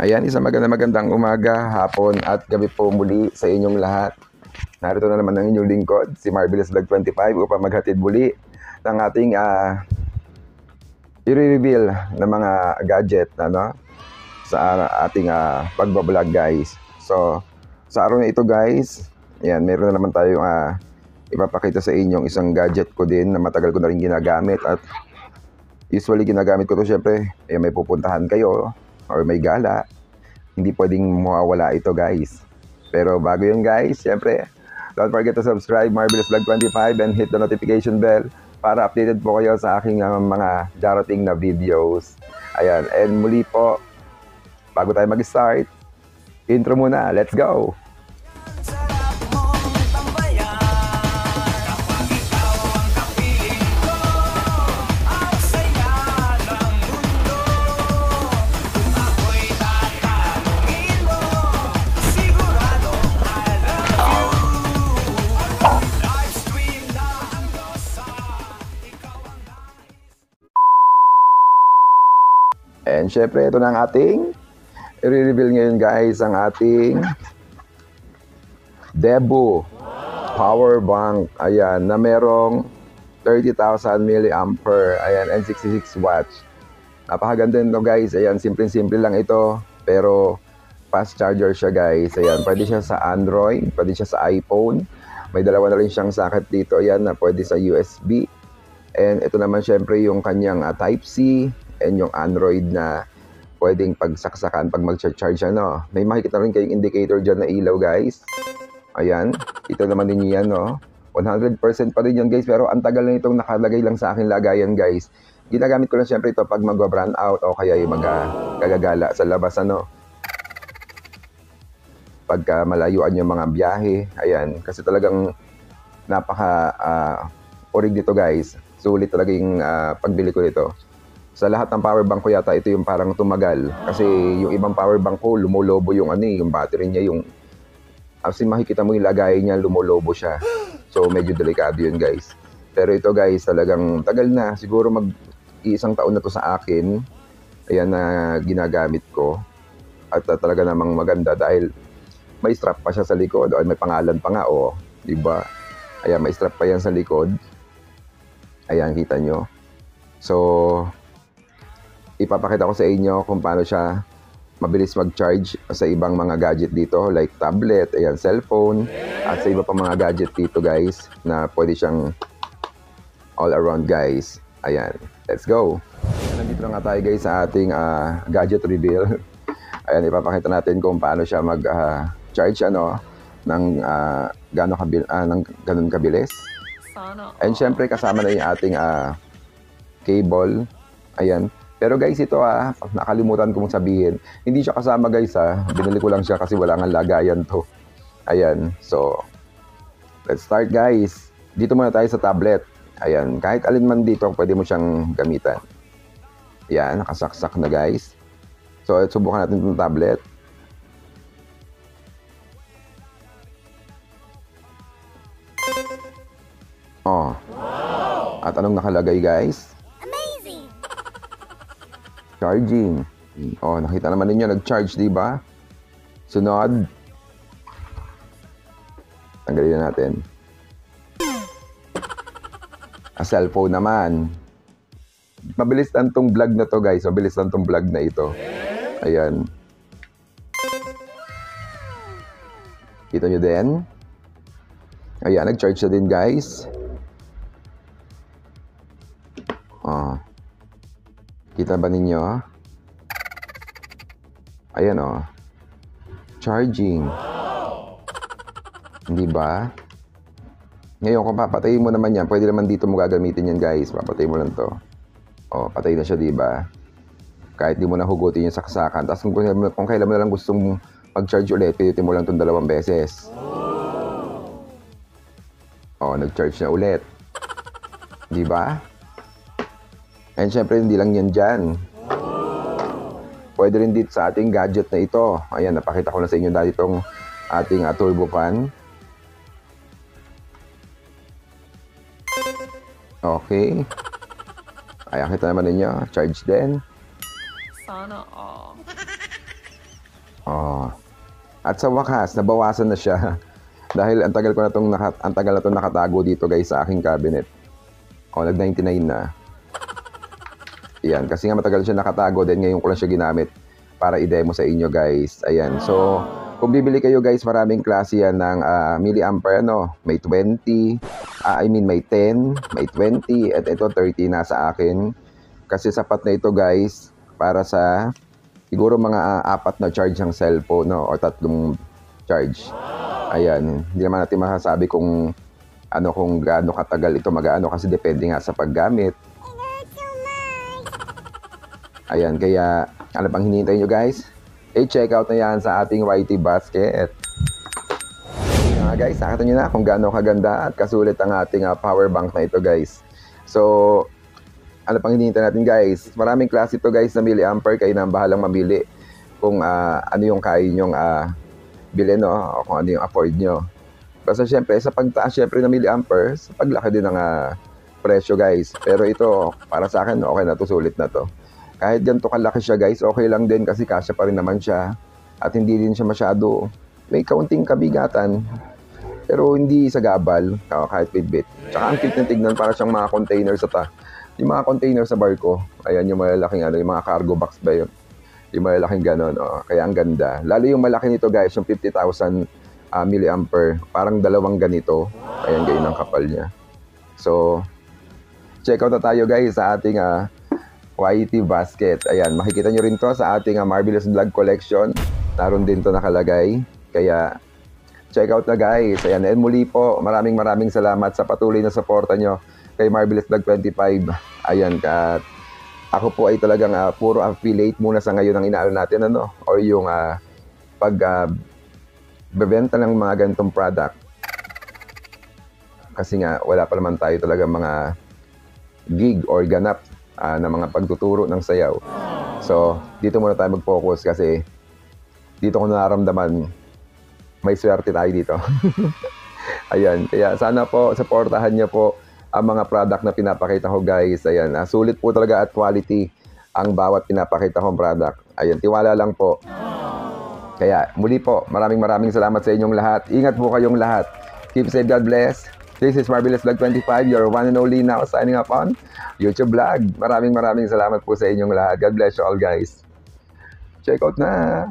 Ayan, isang magandang umaga, hapon at gabi po muli sa inyong lahat. Narito na naman ang inyong lingkod, si Marvelous Vlog 25 upang maghatid muli ng ating i-reveal na mga gadget sa ating pagbablog guys. So, sa araw na ito guys, ayan, meron na naman tayong ipapakita sa inyong isang gadget ko din na matagal ko na rin ginagamit at usually ginagamit ko to syempre, may pupuntahan kayo or may gala, hindi pwedeng mawawala ito guys. Pero bago yun guys, syempre, don't forget to subscribe Marvelous Vlog 25 and hit the notification bell para updated po kayo sa aking mga darating na videos. Ayan, and muli po, bago tayo mag-start, intro muna, let's go! And syempre, ito na ang ating i-reveal ngayon guys, ang ating Debu Power Bank. Ayan, na merong 30,000 mAh, ayan, and 66 watts. Napakaganda nito guys. Ayan, simple-simple lang ito, pero fast charger siya guys. Ayan, pwede siya sa Android, pwede siya sa iPhone. May dalawa na rin siyang socket dito, ayan, na pwede sa USB. And ito naman syempre yung kanyang Type-C and yung Android na pwedeng pagsaksakan pag mag-charge ano. May makikita rin kayong indicator dyan na ilaw guys. Ayan, ito naman din yan 100% pa rin yan guys, pero ang tagal na itong nakalagay lang sa akin lagayan guys. Ginagamit ko lang syempre ito pag mag-brand out o kaya yung magagala sa labas pagka malayuan yung mga biyahe. Ayan, kasi talagang napaka orig dito guys. Sulit talaga yung pagbili ko dito. Sa lahat ng power bank ko yata ito yung parang tumagal, kasi yung ibang power bank ko lumulobo yung yung battery niya, yung as in makikita mo yung lagay niya, lumulobo siya. So medyo delikado yun guys. Pero ito guys, talagang tagal na, siguro mag-iisang taon na to sa akin. Ayan na ginagamit ko. At talaga namang maganda dahil may strap pa siya sa likod, o may pangalan pa nga, di ba? Ayan, may strap pa yan sa likod. Ayan, kita nyo. So ipapakita ko sa inyo kung paano siya mabilis mag-charge sa ibang mga gadget dito, like tablet, ayan, cellphone, at sa iba pa mga gadget dito guys, na pwede siyang all around guys. Ayan, let's go! Nandito na nga tayo guys sa ating gadget reveal. Ayan, ipapakita natin kung paano siya mag-charge ng ganun kabilis. And syempre kasama na yung ating cable. Ayan. Pero guys, ito nakalimutan kong sabihin. Hindi siya kasama guys Binili ko lang siya kasi wala nga lagayan to. Ayan. So, let's start guys. Dito muna tayo sa tablet. Ayan. Kahit alin man dito, pwede mo siyang gamitan. Ayan. Nakasaksak na guys. So, subukan natin itong tablet. Oh. At anong nakalagay guys? Charging. Oh, nakita naman ninyo, nag-charge, di ba? Sunod. Tanggalin na natin. Cellphone naman. Mabilis lang tong vlog na to, guys. Mabilis lang tong vlog na ito. Ayan. Kita nyo din? Ayan, nag-charge na din, guys. Oh. Kita ba ninyo? Ayan charging. Hindi ba? Ngayon, kung papatayin mo naman yan, pwede naman dito mo gagamitin yan guys. Papatayin mo lang to. Patay na siya, di ba? Kahit di mo na hugutin yung saksakan. Tapos kung kailan mo na lang gustong mag-charge ulit, pilitin mo lang itong 2 beses. Nag-charge na ulit. Di ba? And syempre, hindi lang yan dyan. Pwede rin dito sa ating gadget na ito. Ayan, napakita ko na sa inyo dahil itong ating turbo fan. Okay. Ayan, kita naman ninyo. Charge din. Sana all. At sa wakas, nabawasan na siya. Dahil ang tagal na itong nakatago dito guys sa aking cabinet. O, nag-99 na. Ayan, kasi nga matagal siya nakatago, then ngayon ko lang siya ginamit para i-demo sa inyo guys. Ayan, so kung bibili kayo guys, maraming klase yan ng milliampere, no? May 20, may 10, may 20, at ito 30 na sa akin. Kasi sapat na ito guys, para sa siguro mga 4 na charge ng cellphone, no? O 3 charge. Ayan, hindi naman natin masasabi kung gaano katagal ito mag-ano kasi depende nga sa paggamit. Ayan, kaya ano pang hinihintay nyo guys? Check out na yan sa ating YT basket. Guys, nakita nyo na kung gaano kaganda at kasulit ang ating power bank na ito guys. So, ano pang hinihintay natin guys? Maraming klase ito guys na milliampere, kayo na ang bahalang mamili kung ano yung kaya nyong bilhin, no? O kung ano yung afford nyo. Basta syempre, sa pagtaas syempre ng milliampere, sa paglaki din ng presyo guys. Pero ito, para sa akin, okay na to, sulit na to. Kahit ganito kalaki siya guys, okay lang din kasi kasya pa rin naman siya. At hindi din siya masyado, may kaunting kabigatan. Pero hindi sa gabal, kahit bit-bit. Tsaka ang cute na tignan, para siyang mga container yung mga container sa barko. Ayan yung malalaking yung mga cargo box ba yun? Yung malalaking ganon, kaya ang ganda. Lalo yung malaki nito guys, yung 50,000 milliampere, parang dalawang ganito. Ayan, ganyan ang kapal niya. So, check out na tayo guys sa ating YT basket. Ayan, makikita nyo rin to sa ating Marvelous Vlog Collection. Naroon din to nakalagay. Kaya, check out na guys. Ayan, and muli po, maraming salamat sa patuloy na suporta nyo kay Marvelous Vlog 25. Ayan, at ako po ay talagang puro affiliate muna sa ngayon ang inaano natin, or yung bebenta ng mga ganitong product. Kasi nga, wala pa naman tayo talaga mga gig or ganap na mga pagtuturo ng sayaw. So, dito muna tayo mag-focus kasi dito ko nararamdaman may swerte tayo dito. Ayan, kaya sana po, supportahan niyo po ang mga product na pinapakita ko guys. Ayan, sulit po talaga at quality ang bawat pinapakita kong product. Ayan, tiwala lang po. Kaya muli po, maraming salamat sa inyong lahat. Ingat po kayong lahat. Keep safe, God bless. This is Marvelous Vlog 25, your one and only now signing up on YouTube Vlog. Maraming salamat po sa inyong lahat. God bless you all guys. Check out na!